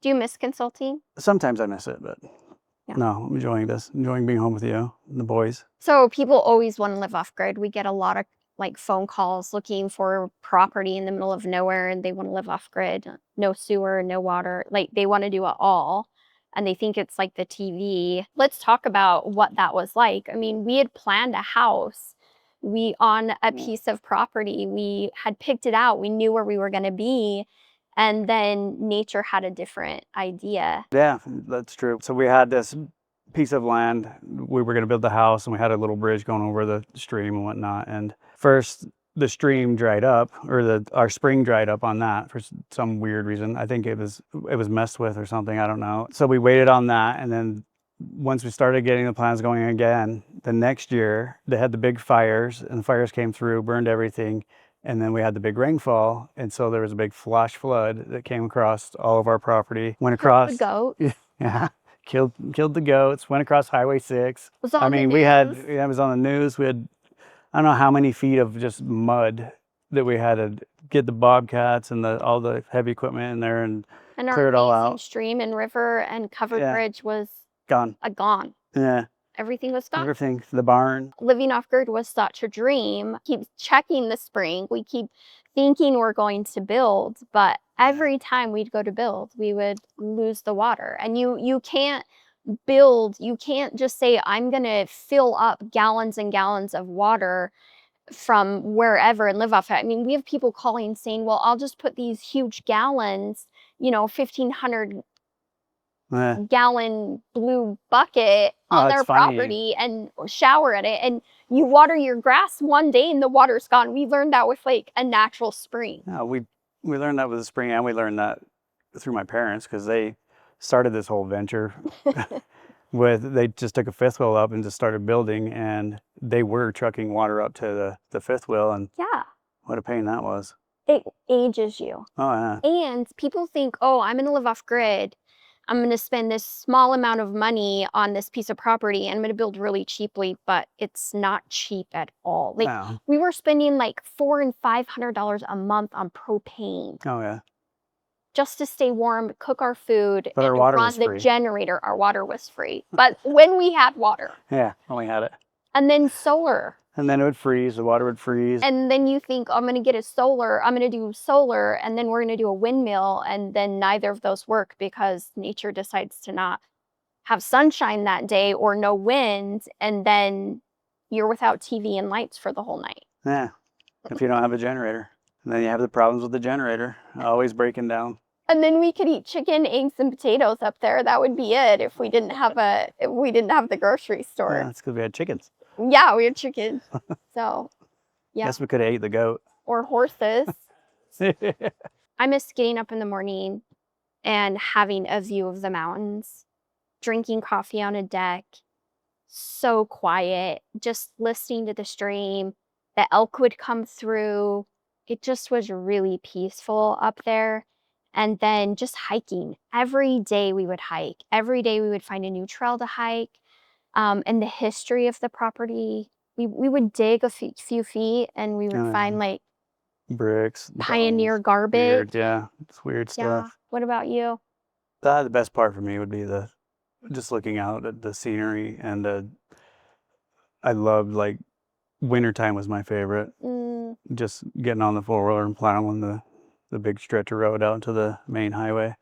Do you miss consulting? Sometimes I miss it, but Yeah. no, I'm enjoying this. Enjoying being home with you and the boys. So people always want to live off grid. We get a lot of like phone calls looking for property in the middle of nowhere and they want to live off grid. No sewer, no water. Like they want to do it all. And they think it's like the TV. Let's talk about what that was like. I mean, we had planned a house. We on a piece of property. We had picked it out. We knew where we were going to be. And then nature had a different idea. Yeah, that's true. So we had this piece of land. We were going to build the house, and we had a little bridge going over the stream and whatnot. And first, the stream dried up, or our spring dried up on that for some weird reason. I think it was messed with or something. I don't know. So we waited on that, and then once we started getting the plans going again, the next year they had the big fires, and the fires came through, burned everything. And then we had the big rainfall, and so there was a big flash flood that came across all of our property. Went across The goat yeah, killed the goats. Went across Highway 6. was I on the mean, news. it was on the news. We had I don't know how many feet of just mud that we had to get the bobcats and all the heavy equipment in there and And our clear it all amazing out. stream and river and covered Yeah, bridge was gone. gone. Yeah, Everything was gone. everything. The barn. Living off grid was such a dream. Keep checking the spring. We keep thinking we're going to build, but every time we'd go to build, we would lose the water. And you can't build, you can't just say, I'm gonna fill up gallons and gallons of water from wherever and live off it. I mean, we have people calling saying, well, I'll just put these huge gallons, 1,500 Eh. gallon blue bucket Oh, on it's their funny. property and shower in it. And you water your grass one day and the water's gone. We learned that with like a natural spring. Yeah, we learned that with the spring, and we learned that through my parents because they started this whole venture they just took a fifth wheel up and just started building, and they were trucking water up to the fifth wheel, and Yeah, what a pain that was. it ages you. Oh yeah. And people think, oh, I'm going to live off grid. I'm going to spend this small amount of money on this piece of property and I'm going to build really cheaply, but it's not cheap at all. Like No. we were spending like $400 and $500 a month on propane Oh yeah. just to stay warm, cook our food, But our and water run was the free. generator. Our water was free, but when we had water, Yeah, only had it. and then solar. And then it would freeze. The water would freeze. And then you think, I'm going to get I'm going to do solar, and then we're going to do a windmill. And then neither of those work because nature decides to not have sunshine that day or no wind. And then you're without TV and lights for the whole night. Yeah. If you don't have a generator. And then you have the problems with the generator, always breaking down. And then we could eat chicken, eggs, and potatoes up there. That would be it if we didn't have the grocery store. Yeah, that's because we had chickens. Yeah, we had chicken. So, yeah. Guess we could have ate the goat. Or horses. I miss getting up in the morning and having a view of the mountains, drinking coffee on a deck, so quiet, just listening to the stream. The elk would come through. It just was really peaceful up there. And then just hiking. Every day we would hike. Every day we would find a new trail to hike. And the history of the property, we would dig a few feet and we would find like bricks, pioneer bones, garbage. weird, yeah, it's weird Yeah. stuff. What about you? The best part for me would be just looking out at the scenery, and I loved like wintertime was my favorite. Just getting on the 4-wheeler and plowing the big stretch of road out to the main highway.